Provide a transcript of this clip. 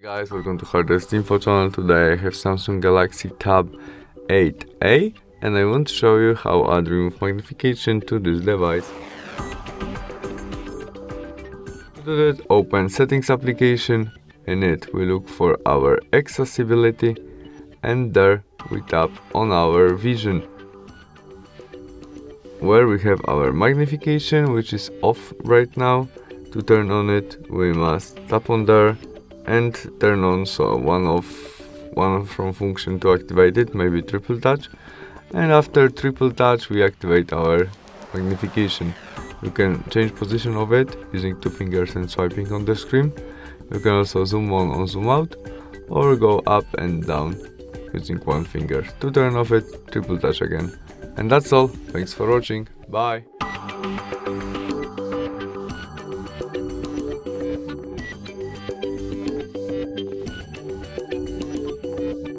Guys, welcome to HardReset.Info channel. Today I have Samsung Galaxy Tab 8a and I want to show you how I remove magnification to this device. To do that, open Settings application. In it we look for our accessibility and there we tap on our vision, where we have our magnification, which is off right now. To turn on it we must tap on there and turn on one from function to activate it, maybe triple touch, and after triple touch we activate our magnification. You can change position of it using 2 fingers and swiping on the screen. You can also zoom on or zoom out, or go up and down using 1 finger. To turn off it, triple touch again. And that's all. Thanks for watching. Bye.